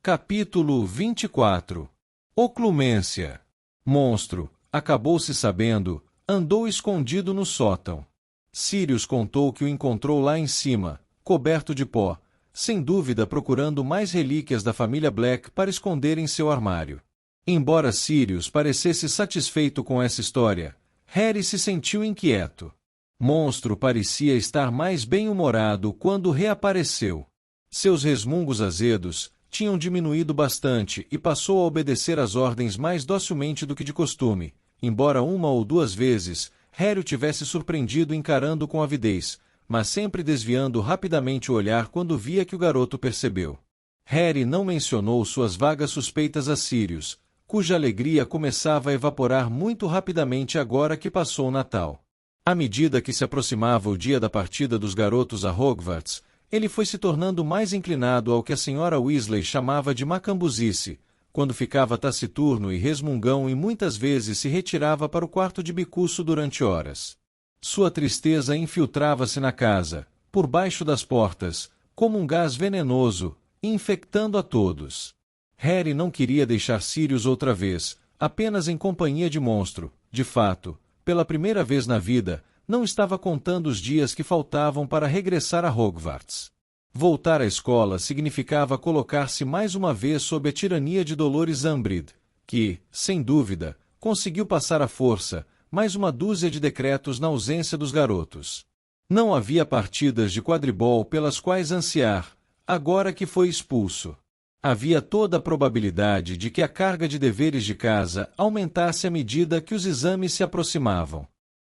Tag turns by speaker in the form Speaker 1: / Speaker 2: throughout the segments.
Speaker 1: Capítulo 24. Oclumência. Monstro, acabou-se sabendo, andou escondido no sótão. Sirius contou que o encontrou lá em cima, coberto de pó, sem dúvida procurando mais relíquias da família Black para esconder em seu armário. Embora Sirius parecesse satisfeito com essa história, Harry se sentiu inquieto. Monstro parecia estar mais bem-humorado quando reapareceu. Seus resmungos azedos tinham diminuído bastante e passou a obedecer às ordens mais docilmente do que de costume, embora uma ou duas vezes Harry o tivesse surpreendido encarando com avidez, mas sempre desviando rapidamente o olhar quando via que o garoto percebeu. Harry não mencionou suas vagas suspeitas a Sirius, cuja alegria começava a evaporar muito rapidamente agora que passou o Natal. À medida que se aproximava o dia da partida dos garotos a Hogwarts, ele foi se tornando mais inclinado ao que a senhora Weasley chamava de macambuzice, quando ficava taciturno e resmungão e muitas vezes se retirava para o quarto de bicuço durante horas. Sua tristeza infiltrava-se na casa, por baixo das portas, como um gás venenoso, infectando a todos. Harry não queria deixar Sirius outra vez, apenas em companhia de Monstro. De fato, pela primeira vez na vida, não estava contando os dias que faltavam para regressar a Hogwarts. Voltar à escola significava colocar-se mais uma vez sob a tirania de Dolores Umbridge, que, sem dúvida, conseguiu passar à força mais uma dúzia de decretos na ausência dos garotos. Não havia partidas de quadribol pelas quais ansiar, agora que foi expulso. Havia toda a probabilidade de que a carga de deveres de casa aumentasse à medida que os exames se aproximavam.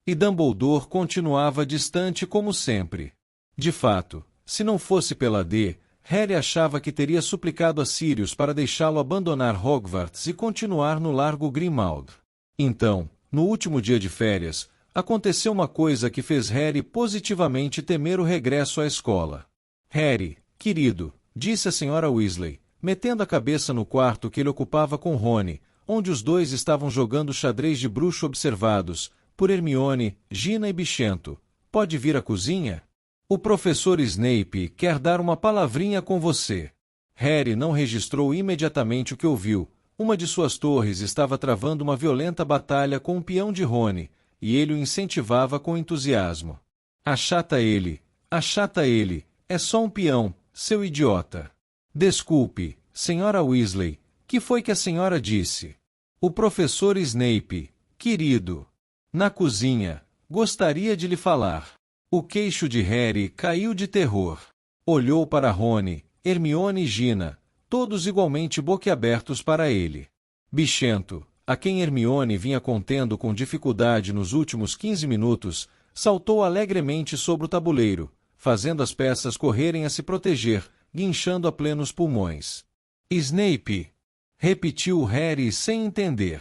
Speaker 1: E Dumbledore continuava distante como sempre. De fato, se não fosse pela D, Harry achava que teria suplicado a Sirius para deixá-lo abandonar Hogwarts e continuar no Largo Grimmauld. Então, no último dia de férias, aconteceu uma coisa que fez Harry positivamente temer o regresso à escola. Harry, querido, disse a senhora Weasley, metendo a cabeça no quarto que ele ocupava com Rony, onde os dois estavam jogando xadrez de bruxo observados por Hermione, Gina e Bichento. Pode vir à cozinha? O professor Snape quer dar uma palavrinha com você. Harry não registrou imediatamente o que ouviu. Uma de suas torres estava travando uma violenta batalha com um peão de Rony, e ele o incentivava com entusiasmo. Achata ele, é só um peão, seu idiota. Desculpe, senhora Weasley, que foi que a senhora disse? O professor Snape, querido. Na cozinha, gostaria de lhe falar. O queixo de Harry caiu de terror. Olhou para Rony, Hermione e Gina, todos igualmente boquiabertos para ele. Bichento, a quem Hermione vinha contendo com dificuldade nos últimos 15 minutos, saltou alegremente sobre o tabuleiro, fazendo as peças correrem a se proteger, guinchando a plenos pulmões. Snape! Repetiu Harry sem entender.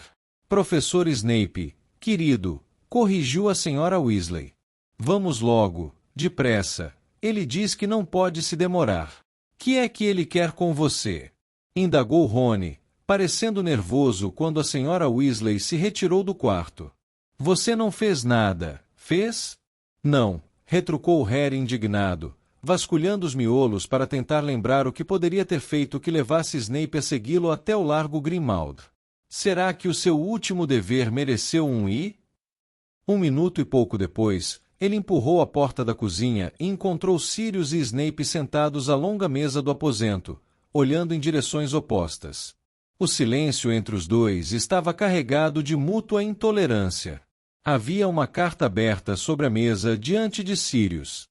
Speaker 1: Professor Snape, querido, corrigiu a senhora Weasley. Vamos logo, depressa. Ele diz que não pode se demorar. Que é que ele quer com você? Indagou Rony, parecendo nervoso quando a senhora Weasley se retirou do quarto. Você não fez nada, fez? Não, retrucou Harry indignado, vasculhando os miolos para tentar lembrar o que poderia ter feito que levasse Snape a segui-lo até o Largo Grimmauld. Será que o seu último dever mereceu um i? 1 minuto e pouco depois, ele empurrou a porta da cozinha e encontrou Sirius e Snape sentados à longa mesa do aposento, olhando em direções opostas. O silêncio entre os dois estava carregado de mútua intolerância. Havia uma carta aberta sobre a mesa diante de Sirius.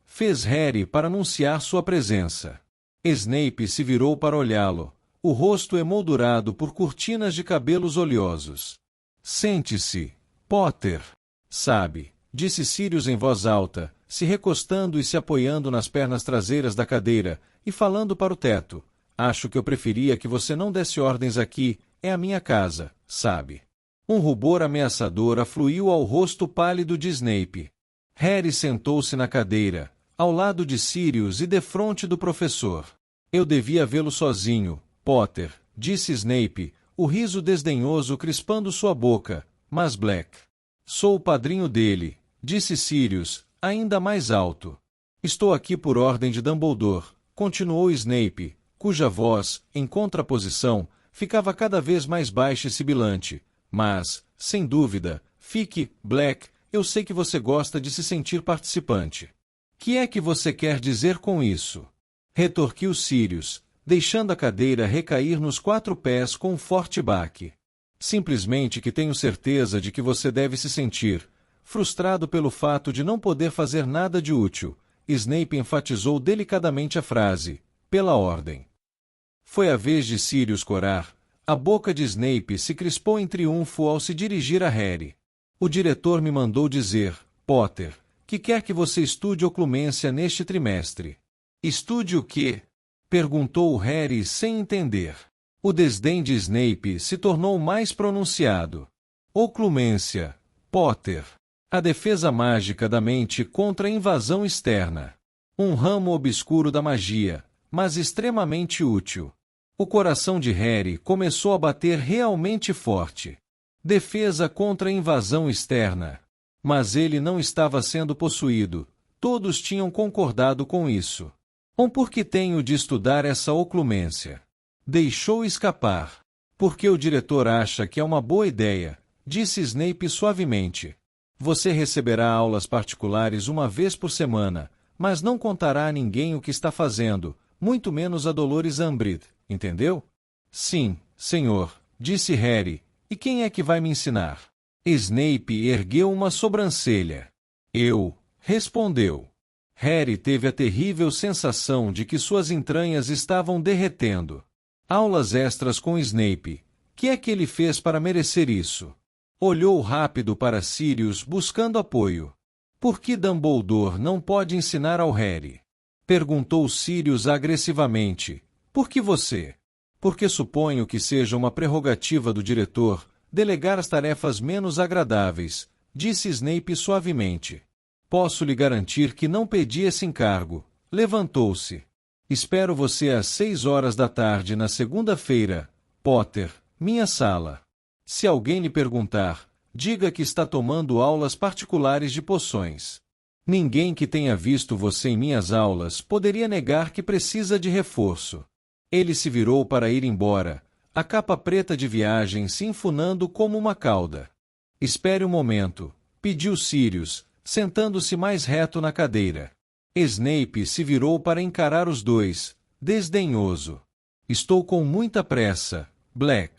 Speaker 1: Fez Harry para anunciar sua presença. Snape se virou para olhá-lo, o rosto emoldurado por cortinas de cabelos oleosos. Sente-se, Potter. Sabe, disse Sirius em voz alta, se recostando e se apoiando nas pernas traseiras da cadeira, e falando para o teto. Acho que eu preferia que você não desse ordens aqui, é a minha casa, sabe? Um rubor ameaçador afluiu ao rosto pálido de Snape. Harry sentou-se na cadeira, ao lado de Sirius e defronte do professor. Eu devia vê-lo sozinho, Potter, disse Snape, o riso desdenhoso crispando sua boca, mas Black. Sou o padrinho dele, disse Sirius, ainda mais alto. Estou aqui por ordem de Dumbledore, continuou Snape, cuja voz, em contraposição, ficava cada vez mais baixa e sibilante. Mas, sem dúvida, fique, Black, eu sei que você gosta de se sentir participante. Que é que você quer dizer com isso? Retorquiu Sirius, deixando a cadeira recair nos 4 pés com um forte baque. Simplesmente que tenho certeza de que você deve se sentir frustrado pelo fato de não poder fazer nada de útil. Snape enfatizou delicadamente a frase, pela ordem. Foi a vez de Sirius corar. A boca de Snape se crispou em triunfo ao se dirigir a Harry. O diretor me mandou dizer, Potter, que quer que você estude oclumência neste trimestre. Estude o quê? Perguntou Harry sem entender. O desdém de Snape se tornou mais pronunciado. Oclumência, Potter. A defesa mágica da mente contra a invasão externa. Um ramo obscuro da magia, mas extremamente útil. O coração de Harry começou a bater realmente forte. Defesa contra a invasão externa. Mas ele não estava sendo possuído. Todos tinham concordado com isso. Por que tenho de estudar essa oclumência? Deixou escapar. Porque o diretor acha que é uma boa ideia, disse Snape suavemente. Você receberá aulas particulares uma vez por semana, mas não contará a ninguém o que está fazendo, muito menos a Dolores Umbridge, entendeu? Sim, senhor, disse Harry. E quem é que vai me ensinar? Snape ergueu uma sobrancelha. Eu, respondeu. Harry teve a terrível sensação de que suas entranhas estavam derretendo. Aulas extras com Snape. Que é que ele fez para merecer isso? Olhou rápido para Sirius buscando apoio. Por que Dumbledore não pode ensinar ao Harry? Perguntou Sirius agressivamente. Por que você? Porque suponho que seja uma prerrogativa do diretor delegar as tarefas menos agradáveis, disse Snape suavemente. Posso lhe garantir que não pedi esse encargo. Levantou-se. Espero você às 6 horas da tarde na segunda-feira, Potter, minha sala. Se alguém lhe perguntar, diga que está tomando aulas particulares de poções. Ninguém que tenha visto você em minhas aulas poderia negar que precisa de reforço. Ele se virou para ir embora, a capa preta de viagem se enfunando como uma cauda. Espere um momento, pediu Sirius, sentando-se mais reto na cadeira. Snape se virou para encarar os dois, desdenhoso. Estou com muita pressa, Black.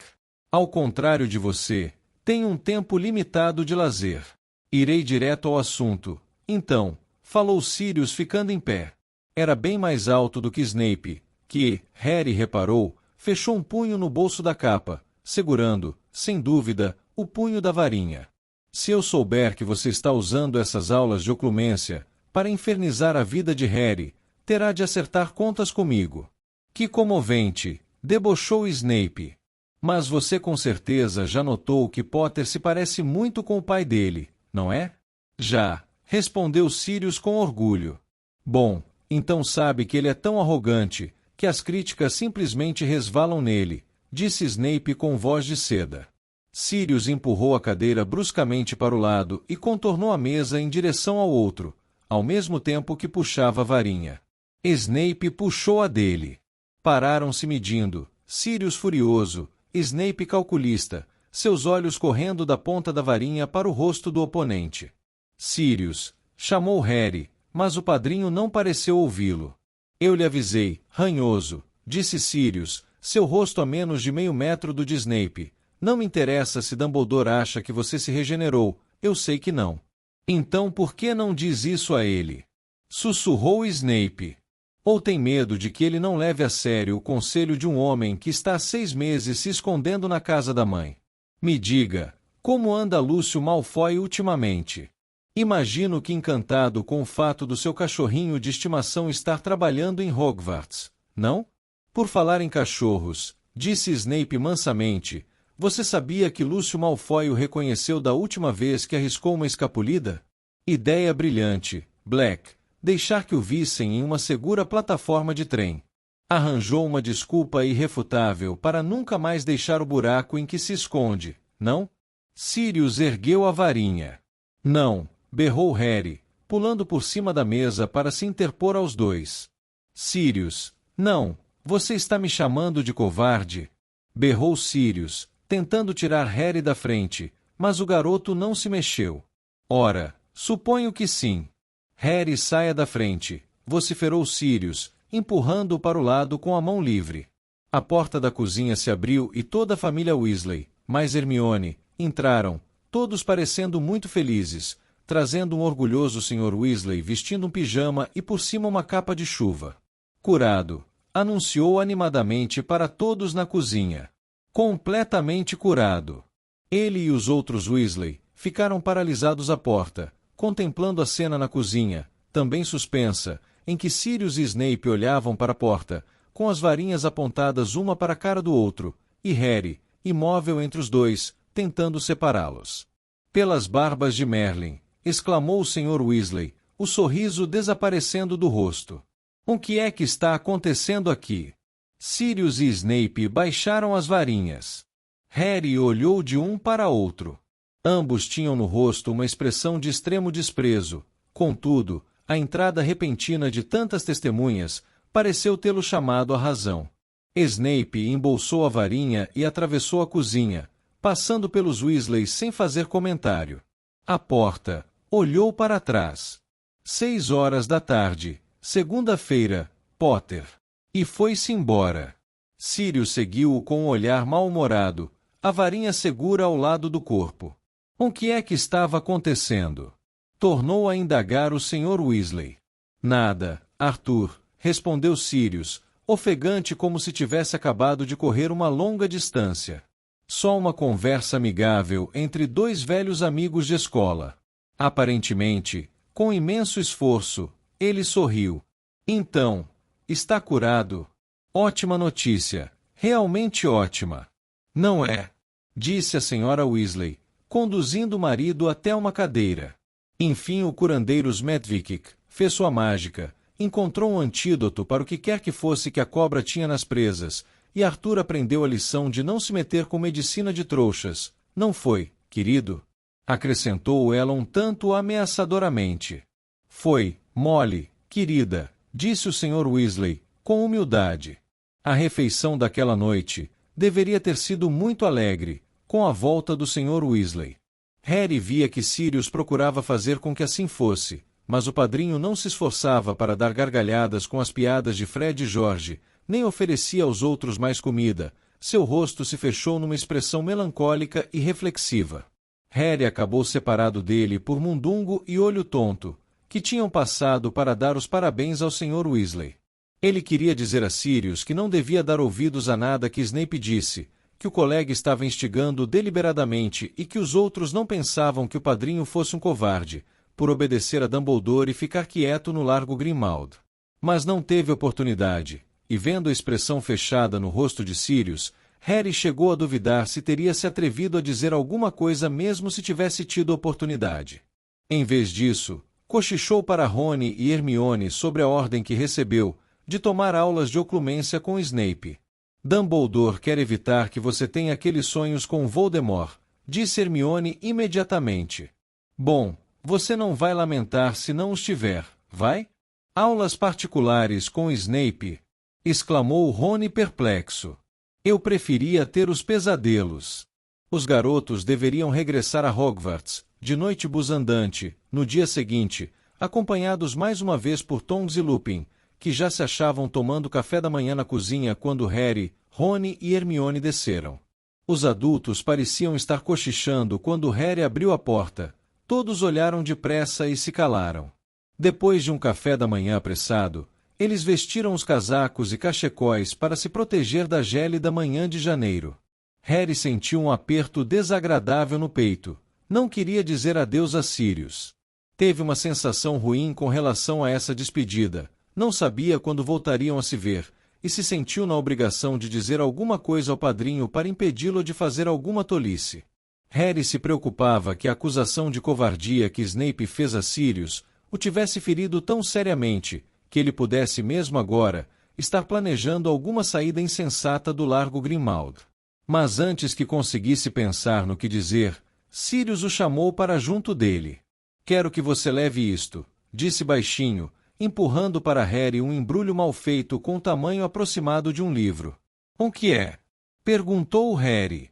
Speaker 1: Ao contrário de você, tenho um tempo limitado de lazer. Irei direto ao assunto. Então, falou Sirius ficando em pé. Era bem mais alto do que Snape, que, Harry reparou, fechou um punho no bolso da capa, segurando, sem dúvida, o punho da varinha. Se eu souber que você está usando essas aulas de oclumência para infernizar a vida de Harry, terá de acertar contas comigo. Que comovente, debochou Snape. Mas você com certeza já notou que Potter se parece muito com o pai dele, não é? Já, respondeu Sirius com orgulho. Bom, então sabe que ele é tão arrogante que as críticas simplesmente resvalam nele, disse Snape com voz de seda. Sirius empurrou a cadeira bruscamente para o lado e contornou a mesa em direção ao outro, ao mesmo tempo que puxava a varinha. Snape puxou a dele. Pararam-se medindo, Sirius furioso, Snape calculista, seus olhos correndo da ponta da varinha para o rosto do oponente. Sirius, chamou Harry, mas o padrinho não pareceu ouvi-lo. Eu lhe avisei, ranhoso, disse Sirius, seu rosto a menos de meio metro do de Snape. Não me interessa se Dumbledore acha que você se regenerou, eu sei que não. Então por que não diz isso a ele? Sussurrou Snape. Ou tem medo de que ele não leve a sério o conselho de um homem que está há 6 meses se escondendo na casa da mãe? Me diga, como anda Lúcio Malfoy ultimamente? Imagino que encantado com o fato do seu cachorrinho de estimação estar trabalhando em Hogwarts, não? Por falar em cachorros, disse Snape mansamente, você sabia que Lúcio Malfoy o reconheceu da última vez que arriscou uma escapulida? Ideia brilhante, Black. Deixar que o vissem em uma segura plataforma de trem. Arranjou uma desculpa irrefutável para nunca mais deixar o buraco em que se esconde, não? Sirius ergueu a varinha. Não, berrou Harry, pulando por cima da mesa para se interpor aos dois. Sirius, não, Você está me chamando de covarde? Berrou Sirius, tentando tirar Harry da frente, mas o garoto não se mexeu. Ora, suponho que sim. Harry, saia da frente, vociferou Sirius, empurrando-o para o lado com a mão livre. A porta da cozinha se abriu e toda a família Weasley, mais Hermione, entraram, todos parecendo muito felizes, trazendo um orgulhoso Sr. Weasley vestindo um pijama e por cima uma capa de chuva. Curado, anunciou animadamente para todos na cozinha. Completamente curado. Ele e os outros Weasley ficaram paralisados à porta, contemplando a cena na cozinha, também suspensa, em que Sirius e Snape olhavam para a porta, com as varinhas apontadas uma para a cara do outro, e Harry, imóvel entre os dois, tentando separá-los. Pelas barbas de Merlin, exclamou o Sr. Weasley, o sorriso desaparecendo do rosto. O que é que está acontecendo aqui? Sirius e Snape baixaram as varinhas. Harry olhou de um para outro. Ambos tinham no rosto uma expressão de extremo desprezo, contudo, a entrada repentina de tantas testemunhas pareceu tê-lo chamado à razão. Snape embolsou a varinha e atravessou a cozinha, passando pelos Weasleys sem fazer comentário. À porta, olhou para trás. 6 da tarde, segunda-feira, Potter. E foi-se embora. Sirius seguiu-o com um olhar mal-humorado, a varinha segura ao lado do corpo. O que é que estava acontecendo? Tornou a indagar o Sr. Weasley. Nada, Arthur, respondeu Sirius, ofegante como se tivesse acabado de correr uma longa distância. Só uma conversa amigável entre dois velhos amigos de escola. Aparentemente, com imenso esforço, ele sorriu. Então, está curado? Ótima notícia, realmente ótima. Não é? Disse a Sra. Weasley, conduzindo o marido até uma cadeira. Enfim o curandeiro Medvikik fez sua mágica, encontrou um antídoto para o que quer que fosse que a cobra tinha nas presas, e Arthur aprendeu a lição de não se meter com medicina de trouxas, não foi, querido? Acrescentou ela um tanto ameaçadoramente. Foi, Molly, querida, disse o Sr. Weasley, com humildade. A refeição daquela noite deveria ter sido muito alegre, com a volta do Sr. Weasley. Harry via que Sirius procurava fazer com que assim fosse, mas o padrinho não se esforçava para dar gargalhadas com as piadas de Fred e George, nem oferecia aos outros mais comida. Seu rosto se fechou numa expressão melancólica e reflexiva. Harry acabou separado dele por Mundungo e Olho Tonto, que tinham passado para dar os parabéns ao Sr. Weasley. Ele queria dizer a Sirius que não devia dar ouvidos a nada que Snape disse, que o colega estava instigando deliberadamente e que os outros não pensavam que o padrinho fosse um covarde, por obedecer a Dumbledore e ficar quieto no Largo Grimmauld. Mas não teve oportunidade, e vendo a expressão fechada no rosto de Sirius, Harry chegou a duvidar se teria se atrevido a dizer alguma coisa mesmo se tivesse tido oportunidade. Em vez disso, cochichou para Rony e Hermione sobre a ordem que recebeu, de tomar aulas de oclumência com Snape. Dumbledore quer evitar que você tenha aqueles sonhos com Voldemort, disse Hermione imediatamente. Bom, você não vai lamentar se não os tiver, vai? Aulas particulares com Snape? Exclamou Rony perplexo. Eu preferia ter os pesadelos. Os garotos deveriam regressar a Hogwarts, de noitebus andante, no dia seguinte, acompanhados mais uma vez por Tonks e Lupin, que já se achavam tomando café da manhã na cozinha quando Harry, Rony e Hermione desceram. Os adultos pareciam estar cochichando quando Harry abriu a porta. Todos olharam depressa e se calaram. Depois de um café da manhã apressado, eles vestiram os casacos e cachecóis para se proteger da gélida manhã de janeiro. Harry sentiu um aperto desagradável no peito. Não queria dizer adeus a Sirius. Teve uma sensação ruim com relação a essa despedida. Não sabia quando voltariam a se ver, e se sentiu na obrigação de dizer alguma coisa ao padrinho para impedi-lo de fazer alguma tolice. Harry se preocupava que a acusação de covardia que Snape fez a Sirius o tivesse ferido tão seriamente, que ele pudesse mesmo agora estar planejando alguma saída insensata do Largo Grimmauld. Mas antes que conseguisse pensar no que dizer, Sirius o chamou para junto dele. Quero que você leve isto, disse baixinho, empurrando para Harry um embrulho mal feito com o tamanho aproximado de um livro. "O que é?" perguntou Harry.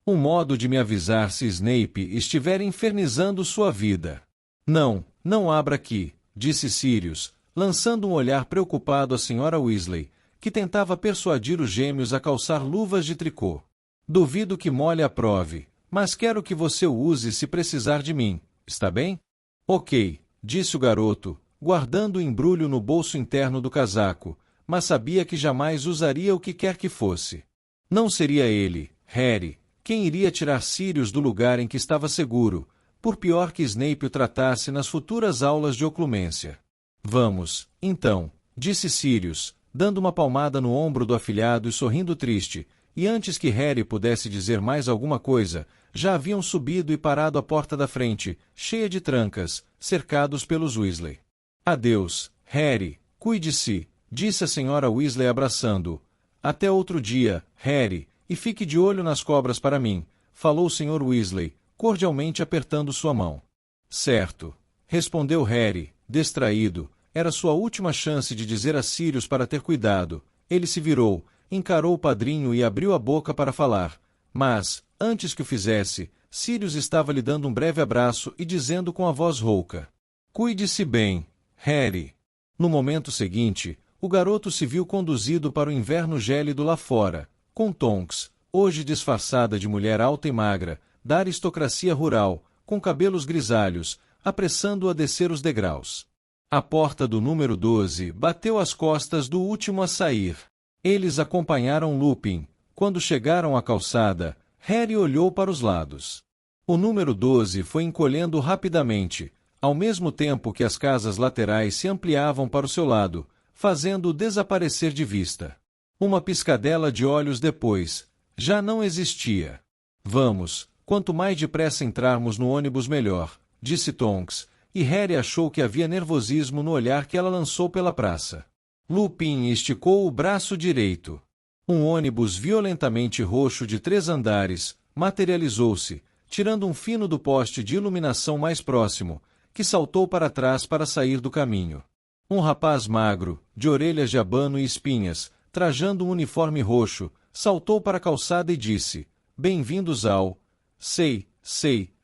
Speaker 1: "Um modo de me avisar se Snape estiver infernizando sua vida." "Não, não abra aqui", disse Sirius, lançando um olhar preocupado à Sra. Weasley, que tentava persuadir os gêmeos a calçar luvas de tricô. "Duvido que Molly aprove, mas quero que você o use se precisar de mim, está bem?" "Ok", disse o garoto, guardando o embrulho no bolso interno do casaco, mas sabia que jamais usaria o que quer que fosse. Não seria ele, Harry, quem iria tirar Sirius do lugar em que estava seguro, por pior que Snape o tratasse nas futuras aulas de oclumência. "Vamos, então", disse Sirius, dando uma palmada no ombro do afilhado e sorrindo triste, e antes que Harry pudesse dizer mais alguma coisa, já haviam subido e parado à porta da frente, cheia de trancas, cercados pelos Weasley. "Adeus, Harry, cuide-se", disse a Sra. Weasley abraçando-o. "Até outro dia, Harry, e fique de olho nas cobras para mim", falou o Sr. Weasley, cordialmente apertando sua mão. "Certo", respondeu Harry, distraído. Era sua última chance de dizer a Sirius para ter cuidado. Ele se virou, encarou o padrinho e abriu a boca para falar. Mas, antes que o fizesse, Sirius estava lhe dando um breve abraço e dizendo com a voz rouca: "Cuide-se bem, Harry." No momento seguinte, o garoto se viu conduzido para o inverno gélido lá fora, com Tonks, hoje disfarçada de mulher alta e magra, da aristocracia rural, com cabelos grisalhos, apressando-o a descer os degraus. A porta do número 12 bateu às costas do último a sair. Eles acompanharam Lupin. Quando chegaram à calçada, Harry olhou para os lados. O número 12 foi encolhendo rapidamente, ao mesmo tempo que as casas laterais se ampliavam para o seu lado, fazendo-o desaparecer de vista. Uma piscadela de olhos depois, já não existia. "Vamos, quanto mais depressa entrarmos no ônibus melhor", disse Tonks, e Harry achou que havia nervosismo no olhar que ela lançou pela praça. Lupin esticou o braço direito. Um ônibus violentamente roxo de 3 andares materializou-se, tirando um fino do poste de iluminação mais próximo, que saltou para trás para sair do caminho. Um rapaz magro, de orelhas de abano e espinhas, trajando um uniforme roxo, saltou para a calçada e disse: "Bem-vindos ao..." Sei,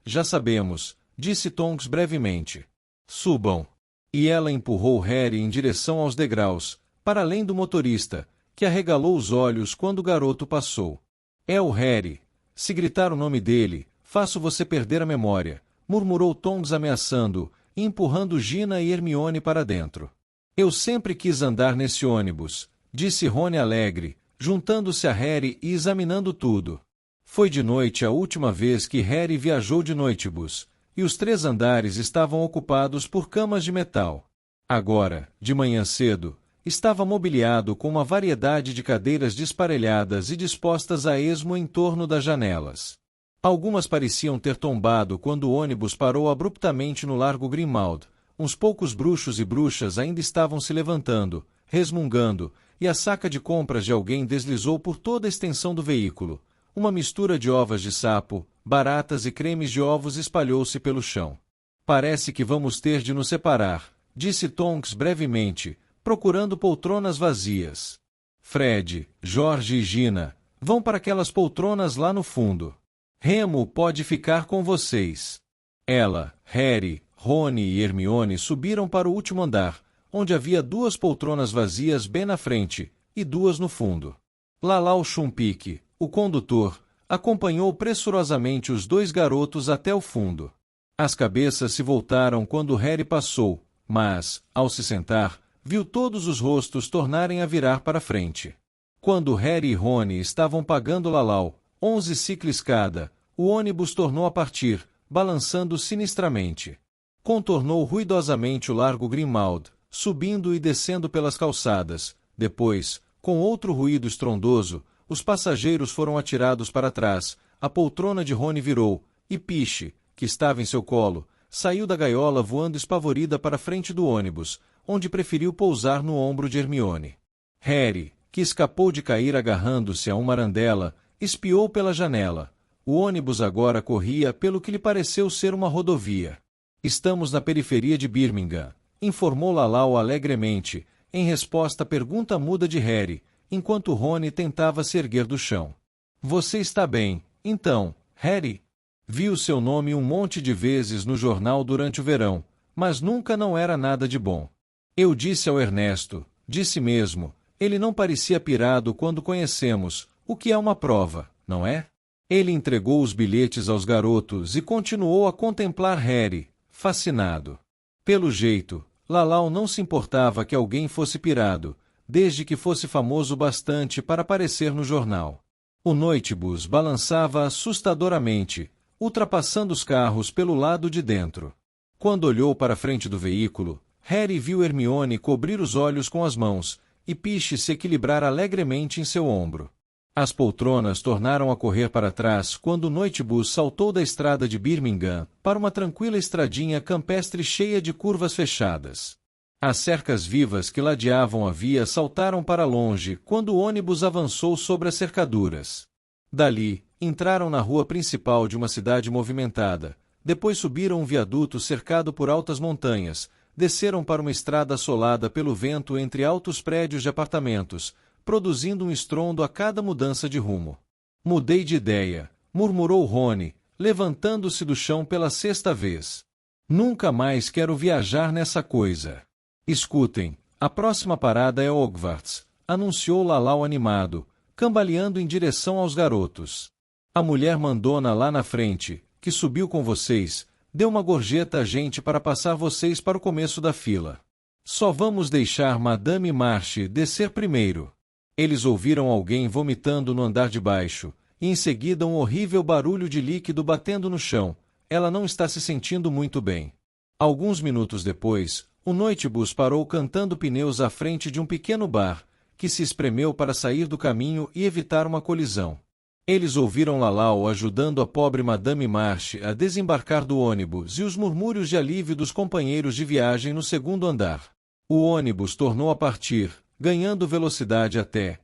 Speaker 1: já sabemos", disse Tonks brevemente. "Subam." E ela empurrou Harry em direção aos degraus, para além do motorista, que arregalou os olhos quando o garoto passou. "É o Harry. Se gritar o nome dele, faço você perder a memória", murmurou Tonks ameaçando, e empurrando Gina e Hermione para dentro. "Eu sempre quis andar nesse ônibus", disse Rony alegre, juntando-se a Harry e examinando tudo. Foi de noite a última vez que Harry viajou de noitebus, e os 3 andares estavam ocupados por camas de metal. Agora, de manhã cedo, estava mobiliado com uma variedade de cadeiras desparelhadas e dispostas a esmo em torno das janelas. Algumas pareciam ter tombado quando o ônibus parou abruptamente no Largo Grimmauld. Uns poucos bruxos e bruxas ainda estavam se levantando, resmungando, e a saca de compras de alguém deslizou por toda a extensão do veículo. Uma mistura de ovas de sapo, baratas e cremes de ovos espalhou-se pelo chão. "Parece que vamos ter de nos separar", disse Tonks brevemente, procurando poltronas vazias. "Fred, Jorge e Gina, vão para aquelas poltronas lá no fundo. Remo pode ficar com vocês." Ela, Harry, Rony e Hermione subiram para o último andar, onde havia 2 poltronas vazias bem na frente, e 2 no fundo. Lalau Schumpeck, o condutor, acompanhou pressurosamente os 2 garotos até o fundo. As cabeças se voltaram quando Harry passou, mas, ao se sentar, viu todos os rostos tornarem a virar para frente. Quando Harry e Rony estavam pagando Lalau, 11 sicles cada, o ônibus tornou a partir, balançando sinistramente. Contornou ruidosamente o Largo Grimmauld, subindo e descendo pelas calçadas. Depois, com outro ruído estrondoso, os passageiros foram atirados para trás, a poltrona de Rony virou, e Piche, que estava em seu colo, saiu da gaiola voando espavorida para a frente do ônibus, onde preferiu pousar no ombro de Hermione. Harry, que escapou de cair agarrando-se a uma arandela, espiou pela janela. O ônibus agora corria pelo que lhe pareceu ser uma rodovia. "Estamos na periferia de Birmingham", informou Lalau alegremente, em resposta à pergunta muda de Harry, enquanto Rony tentava se erguer do chão. Você está bem, então, Harry? Viu seu nome um monte de vezes no jornal durante o verão, mas nunca não era nada de bom. Eu disse ao Ernesto, disse mesmo, ele não parecia pirado quando conhecemos, o que é uma prova, não é? Ele entregou os bilhetes aos garotos e continuou a contemplar Harry, fascinado. Pelo jeito, Lalau não se importava que alguém fosse pirado, desde que fosse famoso bastante para aparecer no jornal. O noitebus balançava assustadoramente, ultrapassando os carros pelo lado de dentro. Quando olhou para a frente do veículo, Harry viu Hermione cobrir os olhos com as mãos, e Peach se equilibrar alegremente em seu ombro. As poltronas tornaram a correr para trás quando o noitebus saltou da estrada de Birmingham para uma tranquila estradinha campestre cheia de curvas fechadas. As cercas vivas que ladeavam a via saltaram para longe quando o ônibus avançou sobre as cercaduras. Dali, entraram na rua principal de uma cidade movimentada, depois subiram um viaduto cercado por altas montanhas, desceram para uma estrada assolada pelo vento entre altos prédios de apartamentos, produzindo um estrondo a cada mudança de rumo. Mudei de ideia, murmurou Rony, levantando-se do chão pela sexta vez. Nunca mais quero viajar nessa coisa. Escutem, a próxima parada é Hogwarts, anunciou Lalau animado, cambaleando em direção aos garotos. A mulher mandona lá na frente, que subiu com vocês, deu uma gorjeta a gente para passar vocês para o começo da fila. Só vamos deixar Madame March descer primeiro. Eles ouviram alguém vomitando no andar de baixo, e em seguida um horrível barulho de líquido batendo no chão. Ela não está se sentindo muito bem. Alguns minutos depois, o noitebus parou cantando pneus à frente de um pequeno bar, que se espremeu para sair do caminho e evitar uma colisão. Eles ouviram Lalau ajudando a pobre Madame March a desembarcar do ônibus e os murmúrios de alívio dos companheiros de viagem no segundo andar. O ônibus tornou a partir, ganhando velocidade até.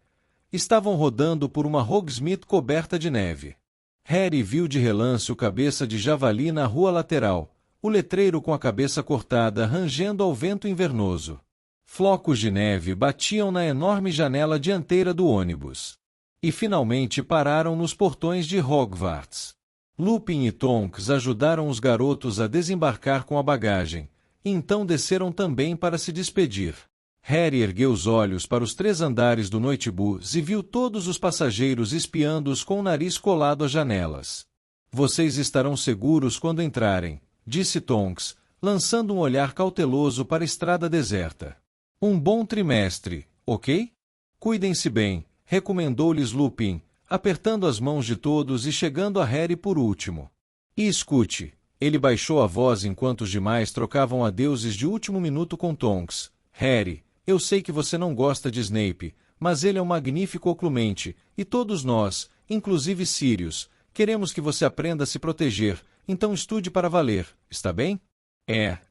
Speaker 1: Estavam rodando por uma Hogsmeade coberta de neve. Harry viu de relance o cabeça de javali na rua lateral, o letreiro com a cabeça cortada rangendo ao vento invernoso. Flocos de neve batiam na enorme janela dianteira do ônibus. E finalmente pararam nos portões de Hogwarts. Lupin e Tonks ajudaram os garotos a desembarcar com a bagagem, e então desceram também para se despedir. Harry ergueu os olhos para os 3 andares do noitebus e viu todos os passageiros espiando-os com o nariz colado às janelas. Vocês estarão seguros quando entrarem, disse Tonks, lançando um olhar cauteloso para a estrada deserta. Um bom trimestre, ok? Cuidem-se bem, recomendou-lhes Lupin, apertando as mãos de todos e chegando a Harry por último. E escute, ele baixou a voz enquanto os demais trocavam adeuses de último minuto com Tonks. Harry, eu sei que você não gosta de Snape, mas ele é um magnífico oclumente, e todos nós, inclusive Sirius, queremos que você aprenda a se proteger, então estude para valer, está bem?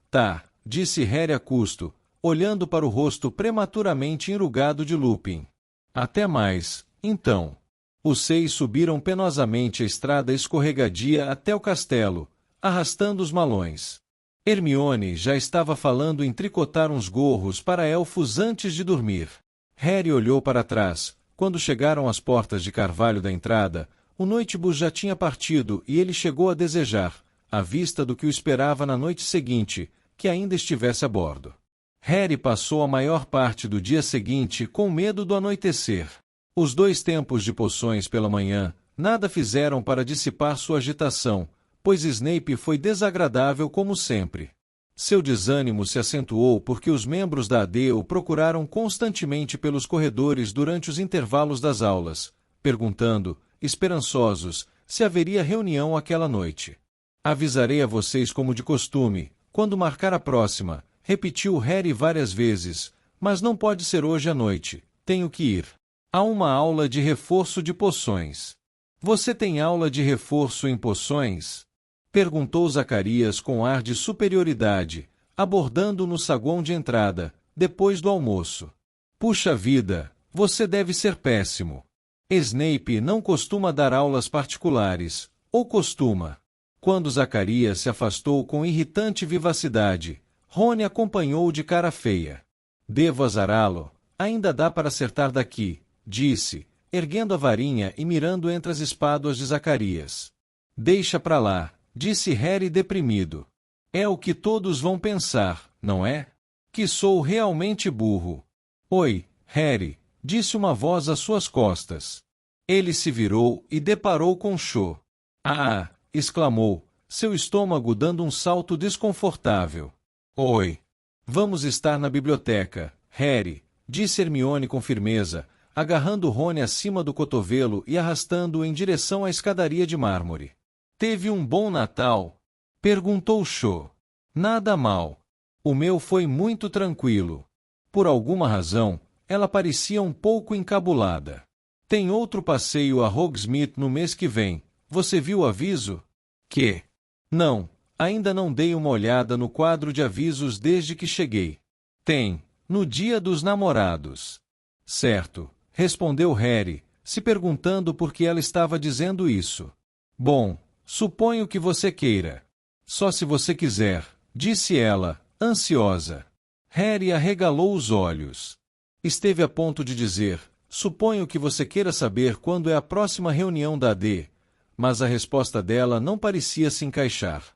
Speaker 1: Tá, disse Harry a custo, olhando para o rosto prematuramente enrugado de Lupin. Até mais, então. Os 6 subiram penosamente a estrada escorregadia até o castelo, arrastando os malões. Hermione já estava falando em tricotar uns gorros para elfos antes de dormir. Harry olhou para trás. Quando chegaram às portas de carvalho da entrada, o noitebus já tinha partido e ele chegou a desejar, à vista do que o esperava na noite seguinte, que ainda estivesse a bordo. Harry passou a maior parte do dia seguinte com medo do anoitecer. Os 2 tempos de poções pela manhã nada fizeram para dissipar sua agitação, pois Snape foi desagradável como sempre. Seu desânimo se acentuou porque os membros da AD o procuraram constantemente pelos corredores durante os intervalos das aulas, perguntando, esperançosos, se haveria reunião aquela noite. Avisarei a vocês como de costume, quando marcar a próxima, repetiu Harry várias vezes, mas não pode ser hoje à noite, tenho que ir. Há uma aula de reforço de poções. Você tem aula de reforço em poções? Perguntou Zacarias com ar de superioridade, abordando-o no saguão de entrada, depois do almoço. Puxa vida, você deve ser péssimo. Snape não costuma dar aulas particulares, ou costuma? Quando Zacarias se afastou com irritante vivacidade, Rony acompanhou-o de cara feia. Devo azará-lo? Ainda dá para acertar daqui, disse, erguendo a varinha e mirando entre as espáduas de Zacarias. Deixa pra lá, disse Harry deprimido. É o que todos vão pensar, não é? Que sou realmente burro. Oi, Harry, disse uma voz às suas costas. Ele se virou e deparou com Cho. Ah! Exclamou, seu estômago dando um salto desconfortável. Oi! Vamos estar na biblioteca, Harry, disse Hermione com firmeza, agarrando Rony acima do cotovelo e arrastando-o em direção à escadaria de mármore. Teve um bom Natal? Perguntou Cho. Nada mal. O meu foi muito tranquilo. Por alguma razão, ela parecia um pouco encabulada. Tem outro passeio a Hogsmeade no mês que vem. Você viu o aviso? Que? Não, ainda não dei uma olhada no quadro de avisos desde que cheguei. Tem, no Dia dos Namorados. Certo, respondeu Harry, se perguntando por que ela estava dizendo isso. Bom, suponho que você queira. Só se você quiser, disse ela, ansiosa. Harry arregalou os olhos. Esteve a ponto de dizer, suponho que você queira saber quando é a próxima reunião da AD, mas a resposta dela não parecia se encaixar.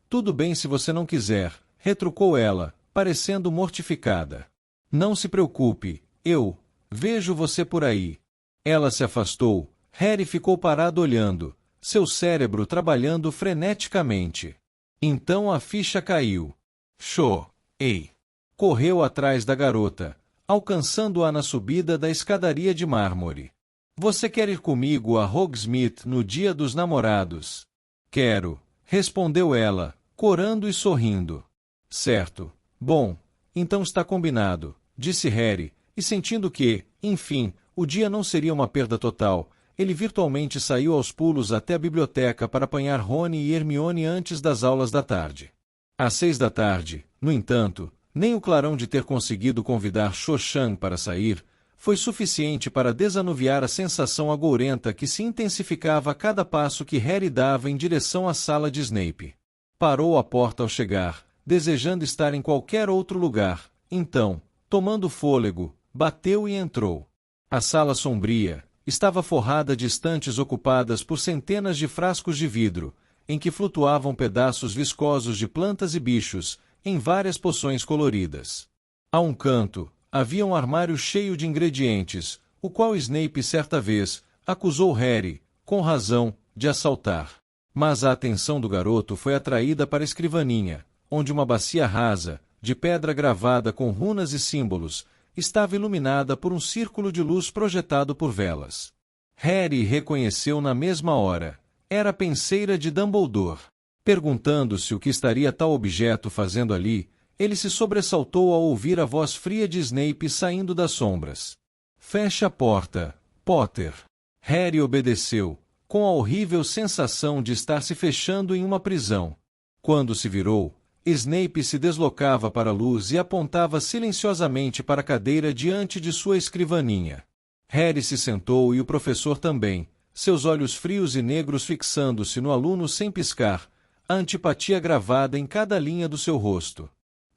Speaker 1: Tudo bem se você não quiser, retrucou ela, parecendo mortificada. Não se preocupe, eu vejo você por aí. Ela se afastou, Harry ficou parado olhando, seu cérebro trabalhando freneticamente. Então a ficha caiu. Cho, ei! Correu atrás da garota, alcançando-a na subida da escadaria de mármore. Você quer ir comigo a Hogsmeade no Dia dos Namorados? Quero, respondeu ela, corando e sorrindo. Certo. Bom, então está combinado, disse Harry, e sentindo que, enfim, o dia não seria uma perda total, ele virtualmente saiu aos pulos até a biblioteca para apanhar Rony e Hermione antes das aulas da tarde. Às 6 da tarde, no entanto, nem o clarão de ter conseguido convidar Cho Chang para sair foi suficiente para desanuviar a sensação agourenta que se intensificava a cada passo que Harry dava em direção à sala de Snape. Parou à porta ao chegar, desejando estar em qualquer outro lugar. Então, tomando fôlego, bateu e entrou. A sala sombria estava forrada de estantes ocupadas por centenas de frascos de vidro, em que flutuavam pedaços viscosos de plantas e bichos, em várias poções coloridas. A um canto, havia um armário cheio de ingredientes, o qual Snape certa vez acusou Harry, com razão, de assaltar. Mas a atenção do garoto foi atraída para a escrivaninha, onde uma bacia rasa, de pedra gravada com runas e símbolos, estava iluminada por um círculo de luz projetado por velas. Harry reconheceu na mesma hora. Era a penseira de Dumbledore. Perguntando-se o que estaria tal objeto fazendo ali, ele se sobressaltou ao ouvir a voz fria de Snape saindo das sombras. Feche a porta, Potter. Harry obedeceu, com a horrível sensação de estar se fechando em uma prisão. Quando se virou, Snape se deslocava para a luz e apontava silenciosamente para a cadeira diante de sua escrivaninha. Harry se sentou e o professor também, seus olhos frios e negros fixando-se no aluno sem piscar, a antipatia gravada em cada linha do seu rosto.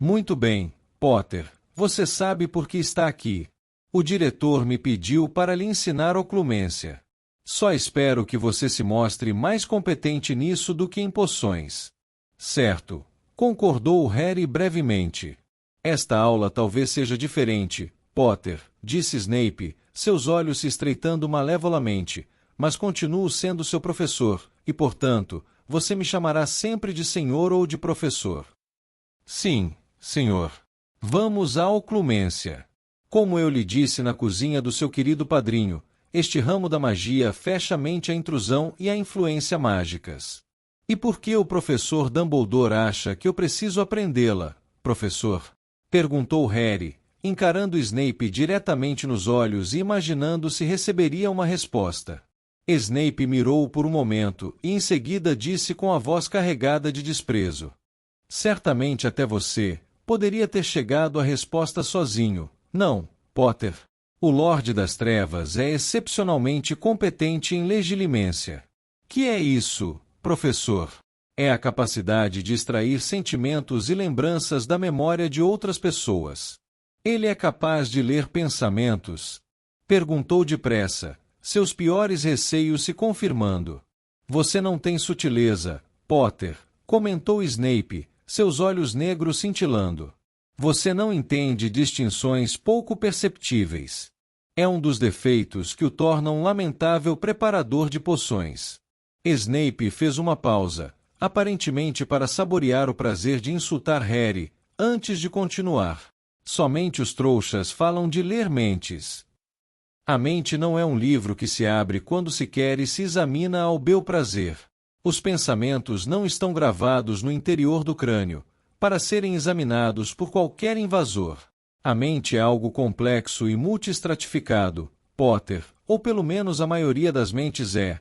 Speaker 1: Muito bem, Potter, você sabe por que está aqui. O diretor me pediu para lhe ensinar oclumência. Só espero que você se mostre mais competente nisso do que em poções. Certo, concordou Harry brevemente. Esta aula talvez seja diferente, Potter, disse Snape, seus olhos se estreitando malevolamente, mas continuo sendo seu professor, e, portanto, você me chamará sempre de senhor ou de professor. Sim, senhor. Vamos à oclumência. Como eu lhe disse na cozinha do seu querido padrinho, este ramo da magia fecha a mente à intrusão e à influência mágicas. E por que o professor Dumbledore acha que eu preciso aprendê-la, professor? Perguntou Harry, encarando Snape diretamente nos olhos e imaginando se receberia uma resposta. Snape mirou-o por um momento e em seguida disse com a voz carregada de desprezo. Certamente até você poderia ter chegado à resposta sozinho, não, Potter? O Lorde das Trevas é excepcionalmente competente em legilimência. Que é isso, professor? É a capacidade de extrair sentimentos e lembranças da memória de outras pessoas. Ele é capaz de ler pensamentos? Perguntou depressa, seus piores receios se confirmando. Você não tem sutileza, Potter, comentou Snape, seus olhos negros cintilando. Você não entende distinções pouco perceptíveis. É um dos defeitos que o tornam um lamentável preparador de poções. Snape fez uma pausa, aparentemente para saborear o prazer de insultar Harry, antes de continuar. Somente os trouxas falam de ler mentes. A mente não é um livro que se abre quando se quer e se examina ao bel prazer. Os pensamentos não estão gravados no interior do crânio, para serem examinados por qualquer invasor. A mente é algo complexo e multistratificado, Potter, ou pelo menos a maioria das mentes é.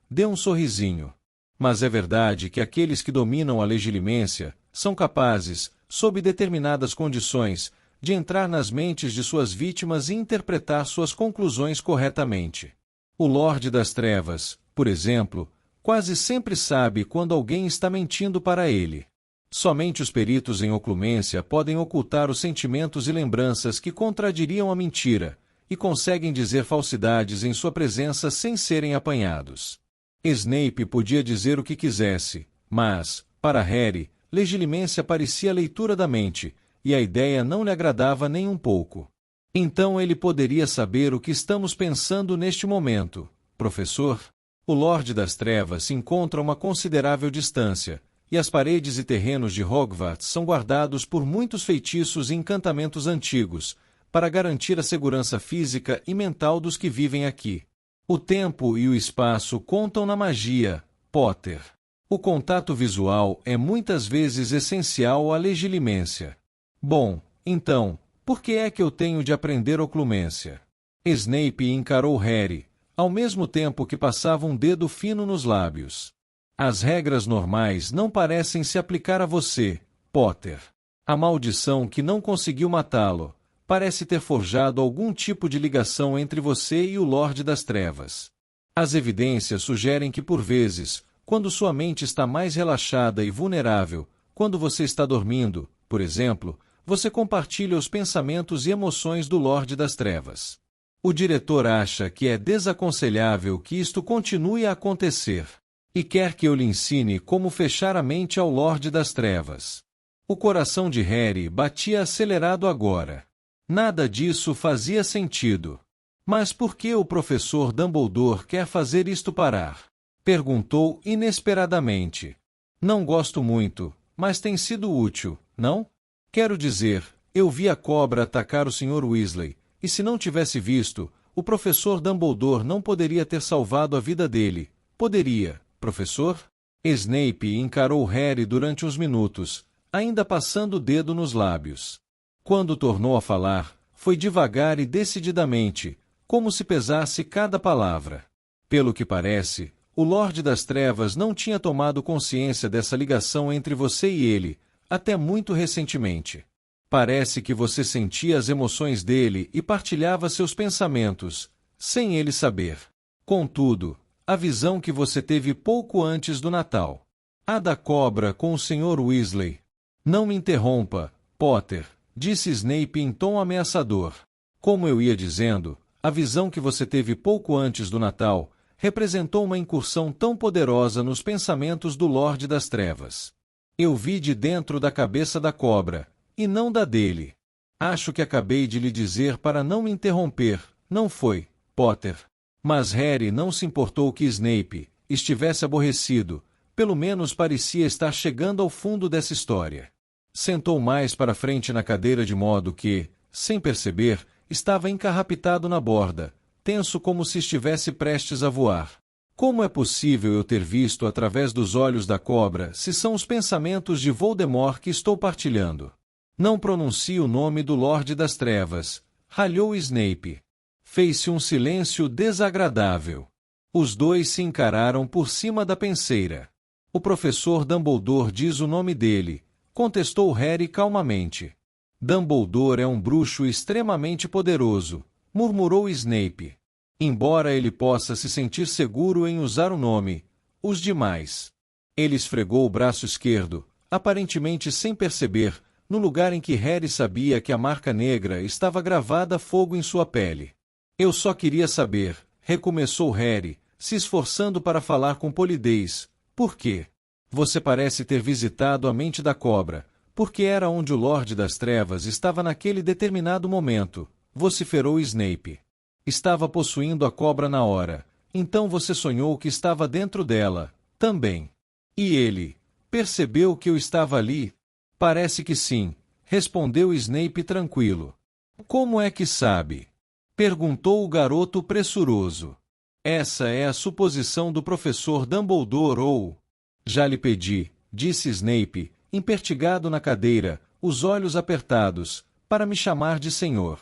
Speaker 1: Dê um sorrisinho. Mas é verdade que aqueles que dominam a legilimência são capazes, sob determinadas condições, de entrar nas mentes de suas vítimas e interpretar suas conclusões corretamente. O Lorde das Trevas, por exemplo, quase sempre sabe quando alguém está mentindo para ele. Somente os peritos em oclumência podem ocultar os sentimentos e lembranças que contradiriam a mentira, e conseguem dizer falsidades em sua presença sem serem apanhados. Snape podia dizer o que quisesse, mas, para Harry, legilimência parecia a leitura da mente, e a ideia não lhe agradava nem um pouco. Então ele poderia saber o que estamos pensando neste momento, professor? O Lorde das Trevas se encontra a uma considerável distância, e as paredes e terrenos de Hogwarts são guardados por muitos feitiços e encantamentos antigos, para garantir a segurança física e mental dos que vivem aqui. O tempo e o espaço contam na magia, Potter. O contato visual é muitas vezes essencial à legilimência. Bom, então, por que é que eu tenho de aprender oclumência? Snape encarou Harry, ao mesmo tempo que passava um dedo fino nos lábios. As regras normais não parecem se aplicar a você, Potter. A maldição que não conseguiu matá-lo parece ter forjado algum tipo de ligação entre você e o Lorde das Trevas. As evidências sugerem que por vezes, quando sua mente está mais relaxada e vulnerável, quando você está dormindo, por exemplo, você compartilha os pensamentos e emoções do Lorde das Trevas. O diretor acha que é desaconselhável que isto continue a acontecer, e quer que eu lhe ensine como fechar a mente ao Lorde das Trevas. O coração de Harry batia acelerado agora. Nada disso fazia sentido. Mas por que o professor Dumbledore quer fazer isto parar? Perguntou inesperadamente. Não gosto muito, mas tem sido útil, não? Quero dizer, eu vi a cobra atacar o Sr. Weasley, e se não tivesse visto, o professor Dumbledore não poderia ter salvado a vida dele. Poderia, professor? Snape encarou Harry durante uns minutos, ainda passando o dedo nos lábios. Quando tornou a falar, foi devagar e decididamente, como se pesasse cada palavra. Pelo que parece, o Lorde das Trevas não tinha tomado consciência dessa ligação entre você e ele, até muito recentemente. Parece que você sentia as emoções dele e partilhava seus pensamentos, sem ele saber. Contudo, a visão que você teve pouco antes do Natal. A da cobra com o Sr. Weasley. Não me interrompa, Potter, disse Snape em tom ameaçador. Como eu ia dizendo, a visão que você teve pouco antes do Natal representou uma incursão tão poderosa nos pensamentos do Lorde das Trevas. Eu vi de dentro da cabeça da cobra, e não da dele. Acho que acabei de lhe dizer para não me interromper, não foi, Potter? Mas Harry não se importou que Snape estivesse aborrecido, pelo menos parecia estar chegando ao fundo dessa história. Sentou mais para frente na cadeira de modo que, sem perceber, estava encarrapitado na borda, tenso como se estivesse prestes a voar. Como é possível eu ter visto através dos olhos da cobra se são os pensamentos de Voldemort que estou partilhando? Não pronuncie o nome do Lorde das Trevas, ralhou Snape. Fez-se um silêncio desagradável. Os dois se encararam por cima da penseira. O professor Dumbledore diz o nome dele, contestou Harry calmamente. Dumbledore é um bruxo extremamente poderoso, murmurou Snape. Embora ele possa se sentir seguro em usar o nome, os demais. Ele esfregou o braço esquerdo, aparentemente sem perceber, no lugar em que Harry sabia que a marca negra estava gravada a fogo em sua pele. Eu só queria saber, recomeçou Harry, se esforçando para falar com polidez, por quê? Você parece ter visitado a mente da cobra, porque era onde o Lorde das Trevas estava naquele determinado momento, vociferou Snape. Estava possuindo a cobra na hora, então você sonhou que estava dentro dela, também. E ele percebeu que eu estava ali? Parece que sim, respondeu Snape tranquilo. Como é que sabe? Perguntou o garoto pressuroso. Essa é a suposição do professor Dumbledore ou... Já lhe pedi, disse Snape, impertigado na cadeira, os olhos apertados, para me chamar de senhor.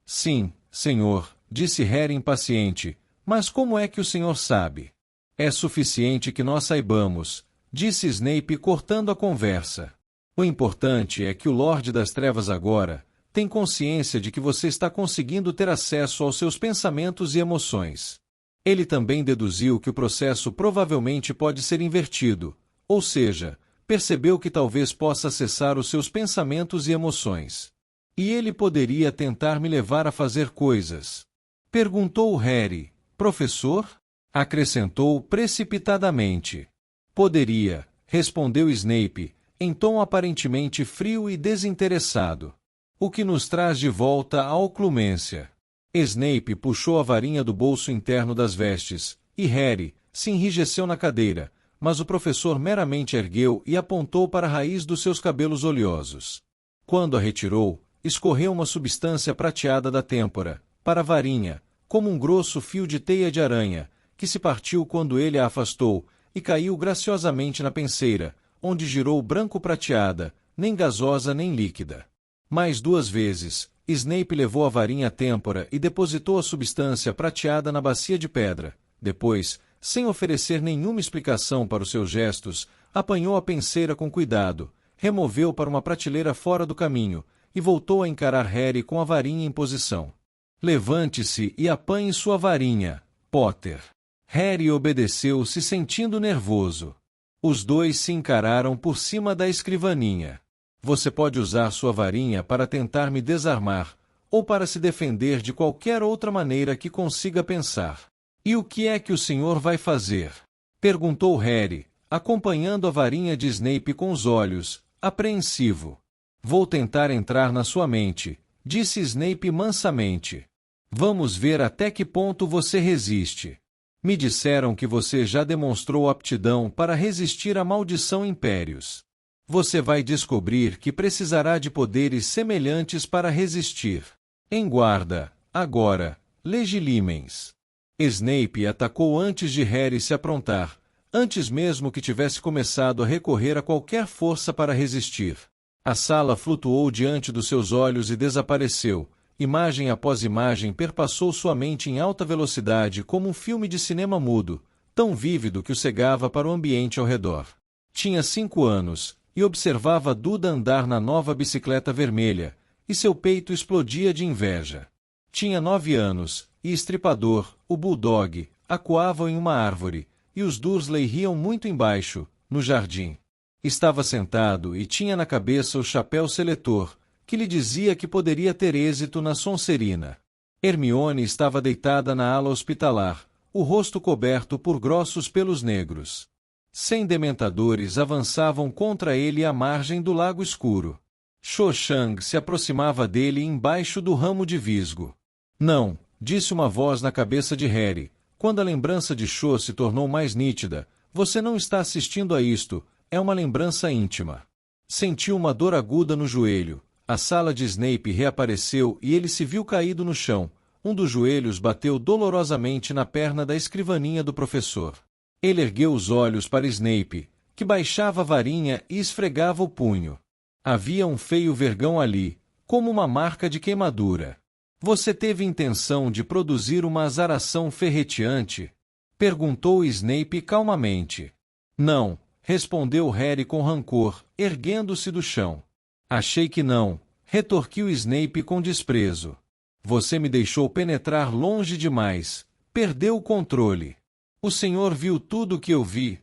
Speaker 1: Sim, senhor, disse Harry impaciente, mas como é que o senhor sabe? É suficiente que nós saibamos, disse Snape cortando a conversa. O importante é que o Lorde das Trevas agora tem consciência de que você está conseguindo ter acesso aos seus pensamentos e emoções. Ele também deduziu que o processo provavelmente pode ser invertido, ou seja, percebeu que talvez possa acessar os seus pensamentos e emoções. E ele poderia tentar me levar a fazer coisas. Perguntou Harry. Professor? Acrescentou precipitadamente. Poderia, respondeu Snape, em tom aparentemente frio e desinteressado. O que nos traz de volta à oclumência. Snape puxou a varinha do bolso interno das vestes, e Harry se enrijeceu na cadeira, mas o professor meramente ergueu e apontou para a raiz dos seus cabelos oleosos. Quando a retirou, escorreu uma substância prateada da têmpora, para a varinha, como um grosso fio de teia de aranha, que se partiu quando ele a afastou, e caiu graciosamente na penseira, onde girou branco-prateada, nem gasosa nem líquida. Mais 2 vezes, Snape levou a varinha à têmpora e depositou a substância prateada na bacia de pedra. Depois, sem oferecer nenhuma explicação para os seus gestos, apanhou a penseira com cuidado, removeu para uma prateleira fora do caminho, e voltou a encarar Harry com a varinha em posição. Levante-se e apanhe sua varinha, Potter. Harry obedeceu, se sentindo nervoso. Os dois se encararam por cima da escrivaninha. Você pode usar sua varinha para tentar me desarmar, ou para se defender de qualquer outra maneira que consiga pensar. E o que é que o senhor vai fazer? Perguntou Harry, acompanhando a varinha de Snape com os olhos, apreensivo. Vou tentar entrar na sua mente, disse Snape mansamente. Vamos ver até que ponto você resiste. Me disseram que você já demonstrou aptidão para resistir à maldição impérios. Você vai descobrir que precisará de poderes semelhantes para resistir. Em guarda, agora, legilimens. Snape atacou antes de Harry se aprontar, antes mesmo que tivesse começado a recorrer a qualquer força para resistir. A sala flutuou diante dos seus olhos e desapareceu. Imagem após imagem perpassou sua mente em alta velocidade como um filme de cinema mudo, tão vívido que o cegava para o ambiente ao redor. Tinha 5 anos, e observava Duda andar na nova bicicleta vermelha, e seu peito explodia de inveja. Tinha 9 anos, e Estripador, o bulldog, acuavam em uma árvore, e os Dursley riam muito embaixo, no jardim. Estava sentado e tinha na cabeça o chapéu seletor, que lhe dizia que poderia ter êxito na Sonserina. Hermione estava deitada na ala hospitalar, o rosto coberto por grossos pelos negros. 100 dementadores avançavam contra ele à margem do lago escuro. Cho Chang se aproximava dele embaixo do ramo de visgo. Não, disse uma voz na cabeça de Harry, quando a lembrança de Cho se tornou mais nítida. Você não está assistindo a isto, é uma lembrança íntima. Sentiu uma dor aguda no joelho. A sala de Snape reapareceu e ele se viu caído no chão. Um dos joelhos bateu dolorosamente na perna da escrivaninha do professor. Ele ergueu os olhos para Snape, que baixava a varinha e esfregava o punho. Havia um feio vergão ali, como uma marca de queimadura. Você teve intenção de produzir uma azaração ferreteante? Perguntou Snape calmamente. Não, respondeu Harry com rancor, erguendo-se do chão. Achei que não, retorquiu Snape com desprezo. Você me deixou penetrar longe demais, perdeu o controle. O senhor viu tudo o que eu vi?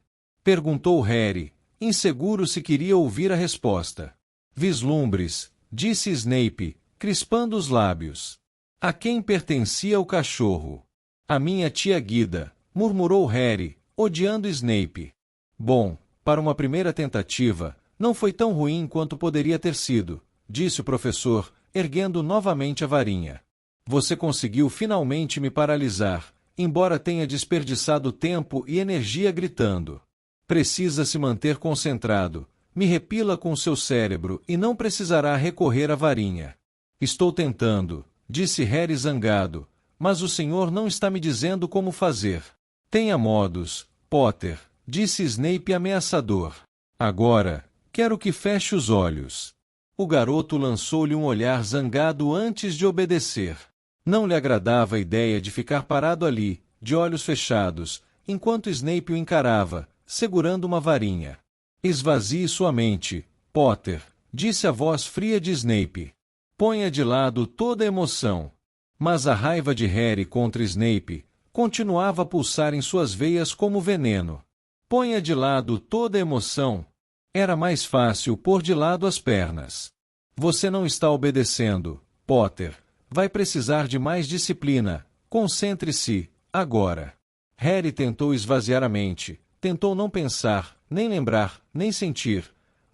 Speaker 1: Perguntou Harry, inseguro se queria ouvir a resposta. Vislumbres, disse Snape, crispando os lábios. A quem pertencia o cachorro? A minha tia Guida, murmurou Harry, odiando Snape. Bom, para uma primeira tentativa, não foi tão ruim quanto poderia ter sido, disse o professor, erguendo novamente a varinha. Você conseguiu finalmente me paralisar, embora tenha desperdiçado tempo e energia gritando. Precisa se manter concentrado. Me repila com seu cérebro e não precisará recorrer à varinha. Estou tentando, disse Harry zangado, mas o senhor não está me dizendo como fazer. Tenha modos, Potter, disse Snape ameaçador. Agora, quero que feche os olhos. O garoto lançou-lhe um olhar zangado antes de obedecer. Não lhe agradava a ideia de ficar parado ali, de olhos fechados, enquanto Snape o encarava, segurando uma varinha. Esvazie sua mente, Potter, disse a voz fria de Snape. Ponha de lado toda a emoção. Mas a raiva de Harry contra Snape continuava a pulsar em suas veias como veneno. Ponha de lado toda a emoção. Era mais fácil pôr de lado as pernas. Você não está obedecendo, Potter. Vai precisar de mais disciplina. Concentre-se, agora. Harry tentou esvaziar a mente. Tentou não pensar, nem lembrar, nem sentir.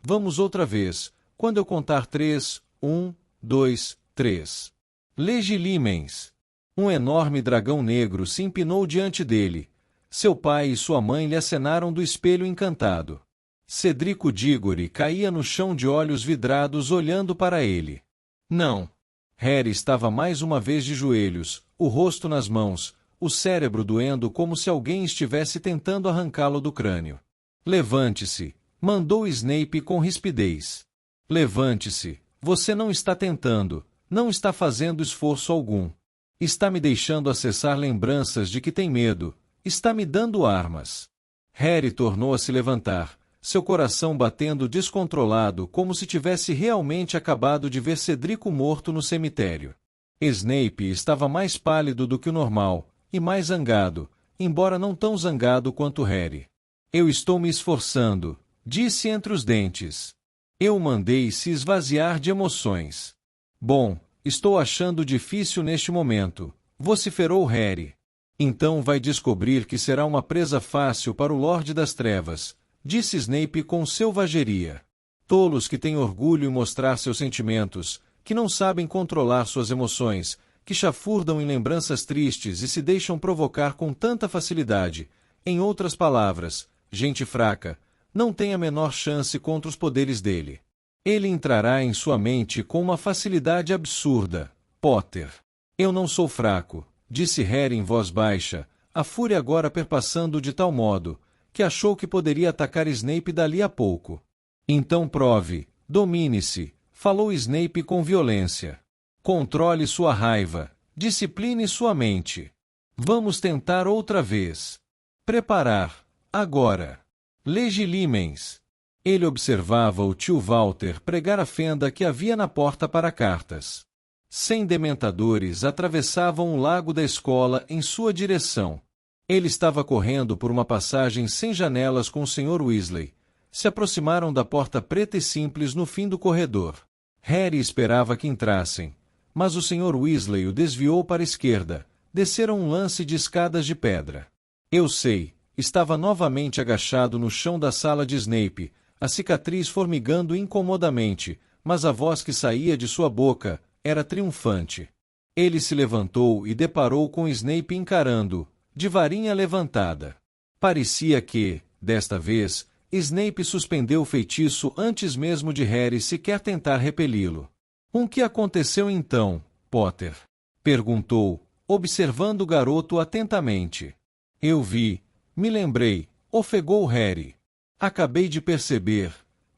Speaker 1: Vamos outra vez. Quando eu contar 3, 1, 2, 3. Legilimens. Um enorme dragão negro se empinou diante dele. Seu pai e sua mãe lhe acenaram do espelho encantado. Cedrico Diggory caía no chão de olhos vidrados olhando para ele. Não. Harry estava mais uma vez de joelhos, o rosto nas mãos, o cérebro doendo como se alguém estivesse tentando arrancá-lo do crânio. Levante-se, mandou Snape com rispidez. Levante-se, você não está tentando, não está fazendo esforço algum. Está me deixando acessar lembranças de que tem medo, está me dando armas. Harry tornou a se levantar, seu coração batendo descontrolado como se tivesse realmente acabado de ver Cedrico morto no cemitério. Snape estava mais pálido do que o normal, e mais zangado, embora não tão zangado quanto Harry. Eu estou me esforçando, disse entre os dentes. Eu mandei se esvaziar de emoções. Bom, estou achando difícil neste momento, vociferou Harry. Então vai descobrir que será uma presa fácil para o Lorde das Trevas, disse Snape com selvageria. Tolos que têm orgulho em mostrar seus sentimentos, que não sabem controlar suas emoções, que chafurdam em lembranças tristes e se deixam provocar com tanta facilidade. Em outras palavras, gente fraca, não tem a menor chance contra os poderes dele. Ele entrará em sua mente com uma facilidade absurda, Potter. Eu não sou fraco, disse Harry em voz baixa, a fúria agora perpassando de tal modo, que achou que poderia atacar Snape dali a pouco. Então prove, domine-se, falou Snape com violência. Controle sua raiva, discipline sua mente. Vamos tentar outra vez. Preparar, agora. Legilimens. Ele observava o tio Walter pregar a fenda que havia na porta para cartas. 100 dementadores atravessavam o lago da escola em sua direção. Ele estava correndo por uma passagem sem janelas com o Sr. Weasley. Se aproximaram da porta preta e simples no fim do corredor. Harry esperava que entrassem, mas o Sr. Weasley o desviou para a esquerda. Desceram um lance de escadas de pedra. Eu sei, estava novamente agachado no chão da sala de Snape, a cicatriz formigando incomodamente, mas a voz que saía de sua boca era triunfante. Ele se levantou e deparou com Snape encarando, de varinha levantada. Parecia que, desta vez, Snape suspendeu o feitiço antes mesmo de Harry sequer tentar repeli-lo. O que aconteceu então, Potter? Perguntou, observando o garoto atentamente. Eu vi, me lembrei, ofegou Harry. Acabei de perceber.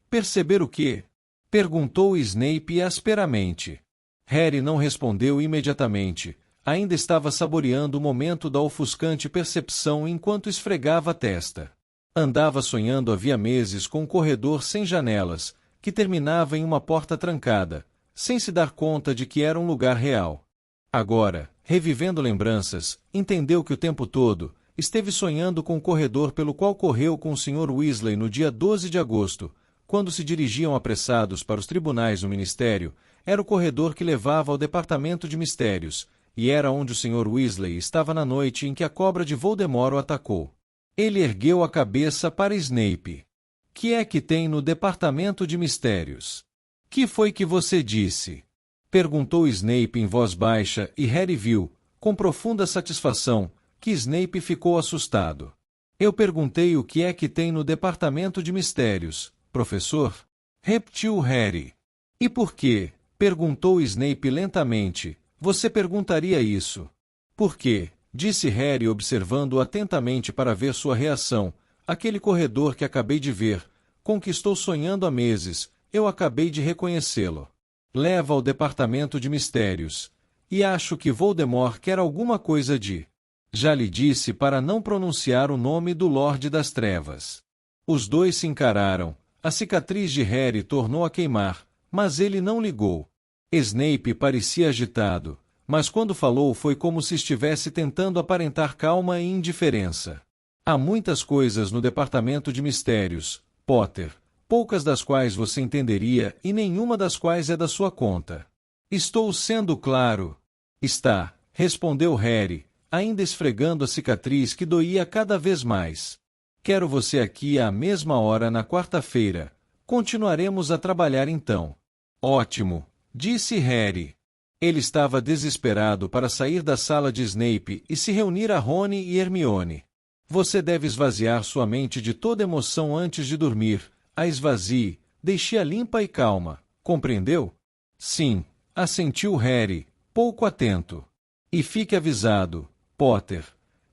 Speaker 1: Perceber o quê? Perguntou Snape asperamente. Harry não respondeu imediatamente. Ainda estava saboreando o momento da ofuscante percepção enquanto esfregava a testa. Andava sonhando havia meses com um corredor sem janelas, que terminava em uma porta trancada, sem se dar conta de que era um lugar real. Agora, revivendo lembranças, entendeu que o tempo todo, esteve sonhando com o corredor pelo qual correu com o Sr. Weasley no dia 12 de agosto, quando se dirigiam apressados para os tribunais do Ministério. Era o corredor que levava ao Departamento de Mistérios, e era onde o Sr. Weasley estava na noite em que a cobra de Voldemort o atacou. Ele ergueu a cabeça para Snape. Que é que tem no Departamento de Mistérios? Que foi que você disse? Perguntou Snape em voz baixa, e Harry viu, com profunda satisfação, que Snape ficou assustado. Eu perguntei o que é que tem no Departamento de Mistérios, professor? Repetiu Harry. E por quê? Perguntou Snape lentamente. Você perguntaria isso? Por quê? Disse Harry observando-o atentamente para ver sua reação. Aquele corredor que acabei de ver, com que estou sonhando há meses, eu acabei de reconhecê-lo. Leva ao Departamento de Mistérios. E acho que Voldemort quer alguma coisa de... Já lhe disse para não pronunciar o nome do Lorde das Trevas. Os dois se encararam. A cicatriz de Harry tornou a queimar, mas ele não ligou. Snape parecia agitado, mas quando falou foi como se estivesse tentando aparentar calma e indiferença. Há muitas coisas no Departamento de Mistérios, Potter, poucas das quais você entenderia e nenhuma das quais é da sua conta. Estou sendo claro. Está, respondeu Harry, ainda esfregando a cicatriz que doía cada vez mais. Quero você aqui à mesma hora na quarta-feira. Continuaremos a trabalhar então. Ótimo, disse Harry. Ele estava desesperado para sair da sala de Snape e se reunir a Rony e Hermione. Você deve esvaziar sua mente de toda emoção antes de dormir. A esvazie, deixe-a limpa e calma. Compreendeu? Sim, assentiu Harry, pouco atento. E fique avisado, Potter.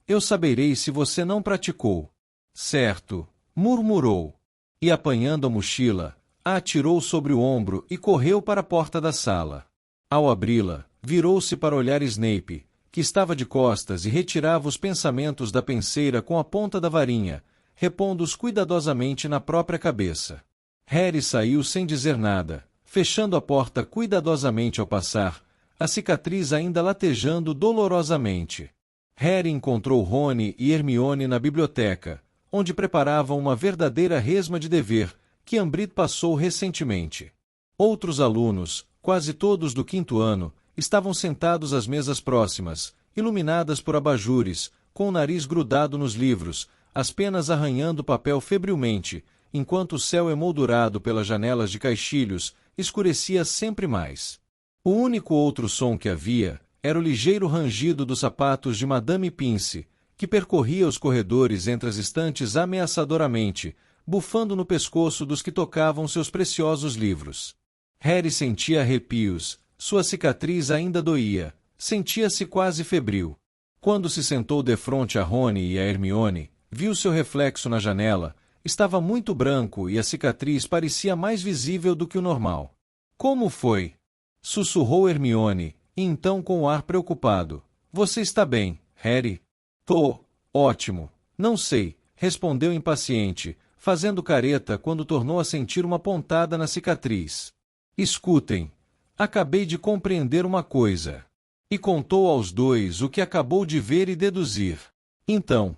Speaker 1: Eu saberei se você não praticou. Certo, murmurou. E apanhando a mochila, a atirou sobre o ombro e correu para a porta da sala. Ao abri-la, virou-se para olhar Snape, que estava de costas e retirava os pensamentos da penseira com a ponta da varinha, repondo-os cuidadosamente na própria cabeça. Harry saiu sem dizer nada, fechando a porta cuidadosamente ao passar, a cicatriz ainda latejando dolorosamente. Harry encontrou Rony e Hermione na biblioteca, onde preparavam uma verdadeira resma de dever, que Umbridge passou recentemente. Outros alunos, quase todos do quinto ano, estavam sentados às mesas próximas, iluminadas por abajures, com o nariz grudado nos livros, as penas arranhando o papel febrilmente, enquanto o céu emoldurado pelas janelas de caixilhos escurecia sempre mais. O único outro som que havia era o ligeiro rangido dos sapatos de Madame Pince, que percorria os corredores entre as estantes ameaçadoramente, bufando no pescoço dos que tocavam seus preciosos livros. Harry sentia arrepios, sua cicatriz ainda doía, sentia-se quase febril. Quando se sentou defronte a Rony e a Hermione, viu seu reflexo na janela, estava muito branco e a cicatriz parecia mais visível do que o normal. Como foi? Sussurrou Hermione, e então com o ar preocupado. Você está bem, Harry? Tô, ótimo. Não sei, respondeu impaciente, fazendo careta quando tornou a sentir uma pontada na cicatriz. Escutem. Acabei de compreender uma coisa. E contou aos dois o que acabou de ver e deduzir. Então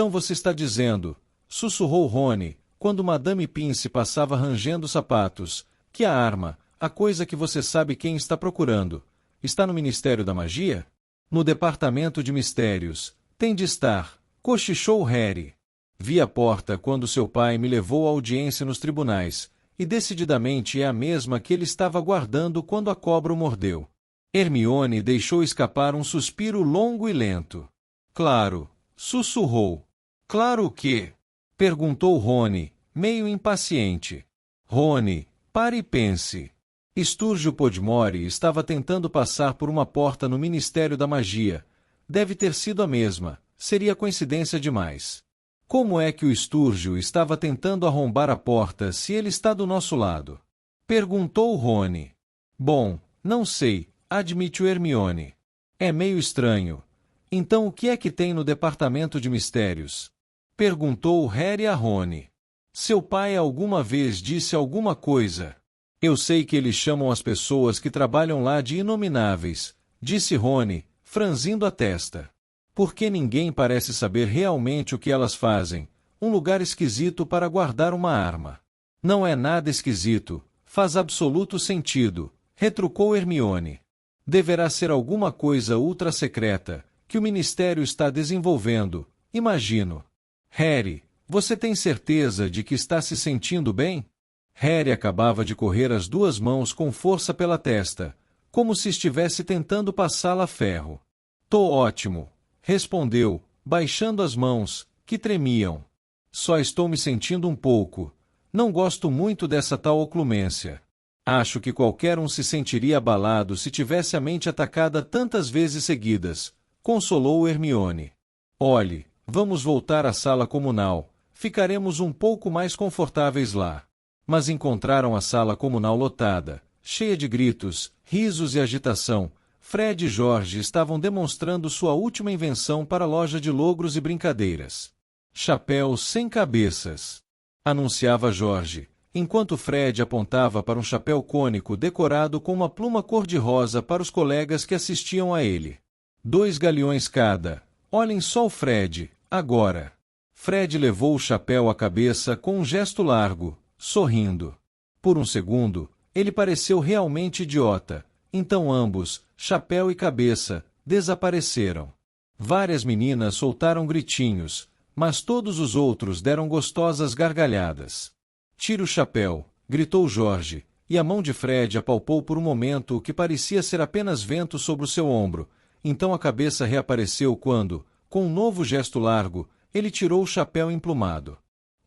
Speaker 1: você está dizendo, sussurrou Rony, quando Madame Pince passava rangendo sapatos, que a arma, a coisa que você sabe quem está procurando, está no Ministério da Magia? No Departamento de Mistérios. Tem de estar, cochichou Harry. Vi a porta quando seu pai me levou à audiência nos tribunais, e decididamente é a mesma que ele estava guardando quando a cobra o mordeu. Hermione deixou escapar um suspiro longo e lento. Claro, sussurrou. Claro o quê? Perguntou Rony, meio impaciente. Rony, pare e pense. Sturgio Podmore estava tentando passar por uma porta no Ministério da Magia. Deve ter sido a mesma, seria coincidência demais. Como é que o Sturgio estava tentando arrombar a porta se ele está do nosso lado? Perguntou Rony. Bom, não sei, admitiu Hermione. É meio estranho. Então o que é que tem no Departamento de Mistérios? Perguntou Harry a Rony. Seu pai alguma vez disse alguma coisa? Eu sei que eles chamam as pessoas que trabalham lá de inomináveis, disse Rony, franzindo a testa. Porque ninguém parece saber realmente o que elas fazem. Um lugar esquisito para guardar uma arma. Não é nada esquisito, faz absoluto sentido, retrucou Hermione. Deverá ser alguma coisa ultra secreta, que o Ministério está desenvolvendo, imagino. Harry, você tem certeza de que está se sentindo bem? Harry acabava de correr as duas mãos com força pela testa, como se estivesse tentando passá-la a ferro. Tô ótimo, respondeu, baixando as mãos, que tremiam. Só estou me sentindo um pouco. Não gosto muito dessa tal oclumência. Acho que qualquer um se sentiria abalado se tivesse a mente atacada tantas vezes seguidas, consolou Hermione. Olhe, vamos voltar à sala comunal, ficaremos um pouco mais confortáveis lá. Mas encontraram a sala comunal lotada, cheia de gritos, risos e agitação. Fred e George estavam demonstrando sua última invenção para a loja de logros e brincadeiras. Chapéus sem cabeças, anunciava George, enquanto Fred apontava para um chapéu cônico decorado com uma pluma cor-de-rosa para os colegas que assistiam a ele. 2 galeões cada. Olhem só o Fred, agora. Fred levou o chapéu à cabeça com um gesto largo, sorrindo. Por um segundo, ele pareceu realmente idiota. Então ambos, chapéu e cabeça, desapareceram. Várias meninas soltaram gritinhos, mas todos os outros deram gostosas gargalhadas. Tire o chapéu, gritou George, e a mão de Fred apalpou por um momento o que parecia ser apenas vento sobre o seu ombro. Então a cabeça reapareceu quando, com um novo gesto largo, ele tirou o chapéu emplumado.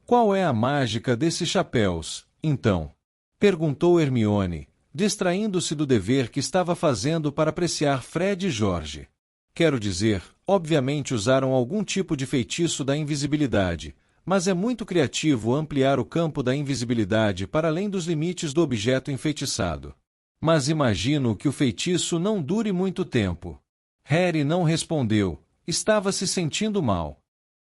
Speaker 1: Qual é a mágica desses chapéus, então? Perguntou Hermione, distraindo-se do dever que estava fazendo para apreciar Fred e George. Quero dizer, obviamente usaram algum tipo de feitiço da invisibilidade, mas é muito criativo ampliar o campo da invisibilidade para além dos limites do objeto enfeitiçado. Mas imagino que o feitiço não dure muito tempo. Harry não respondeu, estava se sentindo mal.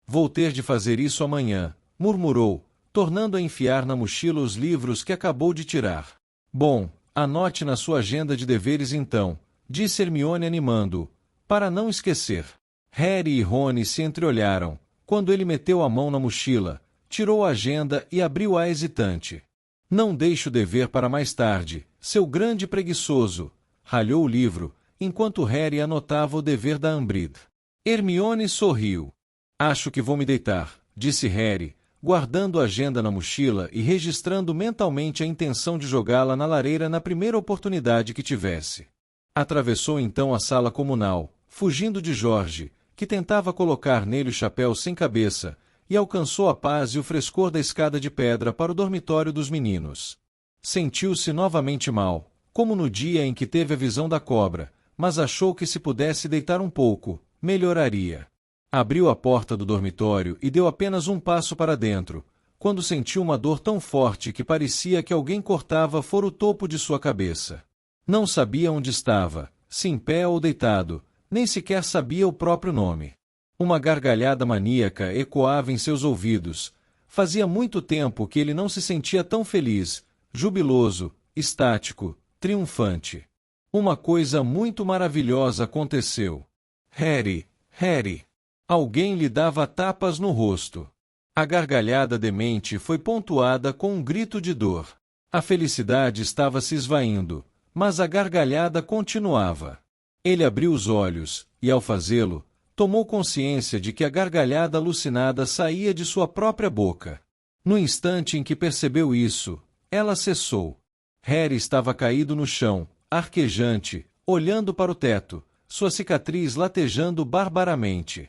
Speaker 1: Vou ter de fazer isso amanhã, murmurou, tornando a enfiar na mochila os livros que acabou de tirar. Bom, anote na sua agenda de deveres então, disse Hermione animando-o, para não esquecer. Harry e Rony se entreolharam, quando ele meteu a mão na mochila, tirou a agenda e abriu-a hesitante. Não deixe o dever para mais tarde, seu grande preguiçoso, ralhou o livro, enquanto Harry anotava o dever da Umbridge. Hermione sorriu. Acho que vou me deitar, disse Harry, guardando a agenda na mochila e registrando mentalmente a intenção de jogá-la na lareira na primeira oportunidade que tivesse. Atravessou então a sala comunal, fugindo de George, que tentava colocar nele o chapéu sem cabeça, e alcançou a paz e o frescor da escada de pedra para o dormitório dos meninos. Sentiu-se novamente mal, como no dia em que teve a visão da cobra, mas achou que se pudesse deitar um pouco, melhoraria. Abriu a porta do dormitório e deu apenas um passo para dentro, quando sentiu uma dor tão forte que parecia que alguém cortava fora o topo de sua cabeça. Não sabia onde estava, se em pé ou deitado, nem sequer sabia o próprio nome. Uma gargalhada maníaca ecoava em seus ouvidos. Fazia muito tempo que ele não se sentia tão feliz, jubiloso, estático, triunfante. Uma coisa muito maravilhosa aconteceu. Harry, Harry! Alguém lhe dava tapas no rosto. A gargalhada demente foi pontuada com um grito de dor. A felicidade estava se esvaindo, mas a gargalhada continuava. Ele abriu os olhos, e ao fazê-lo, tomou consciência de que a gargalhada alucinada saía de sua própria boca. No instante em que percebeu isso, ela cessou. Harry estava caído no chão, arquejante, olhando para o teto, sua cicatriz latejando barbaramente.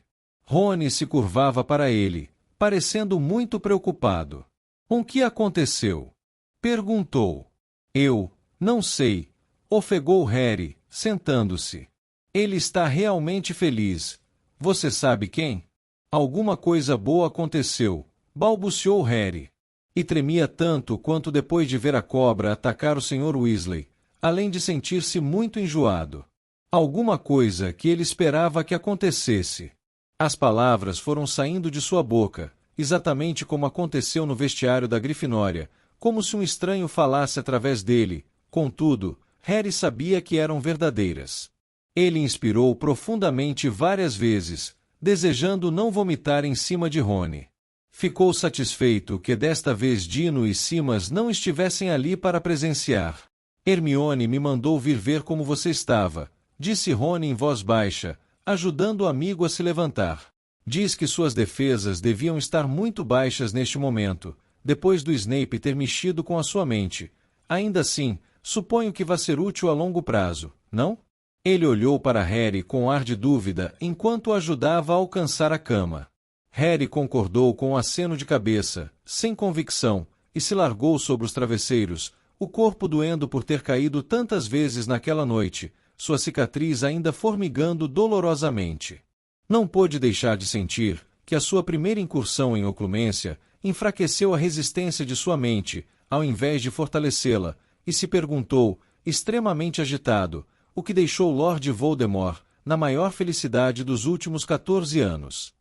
Speaker 1: Rony se curvava para ele, parecendo muito preocupado. O que aconteceu? Perguntou. Eu, não sei, ofegou Harry, sentando-se. Ele está realmente feliz. Você sabe quem? Alguma coisa boa aconteceu, balbuciou Harry. E tremia tanto quanto depois de ver a cobra atacar o Sr. Weasley, além de sentir-se muito enjoado. Alguma coisa que ele esperava que acontecesse. As palavras foram saindo de sua boca, exatamente como aconteceu no vestiário da Grifinória, como se um estranho falasse através dele. Contudo, Harry sabia que eram verdadeiras. Ele inspirou profundamente várias vezes, desejando não vomitar em cima de Rony. Ficou satisfeito que desta vez Dino e Simas não estivessem ali para presenciar. Hermione me mandou vir ver como você estava, disse Rony em voz baixa, ajudando o amigo a se levantar. Diz que suas defesas deviam estar muito baixas neste momento, depois do Snape ter mexido com a sua mente. Ainda assim, suponho que vai ser útil a longo prazo, não? Ele olhou para Harry com ar de dúvida enquanto o ajudava a alcançar a cama. Harry concordou com um aceno de cabeça, sem convicção, e se largou sobre os travesseiros, o corpo doendo por ter caído tantas vezes naquela noite, sua cicatriz ainda formigando dolorosamente. Não pôde deixar de sentir que a sua primeira incursão em oclumência enfraqueceu a resistência de sua mente, ao invés de fortalecê-la, e se perguntou, extremamente agitado, o que deixou Lord Voldemort na maior felicidade dos últimos 14 anos.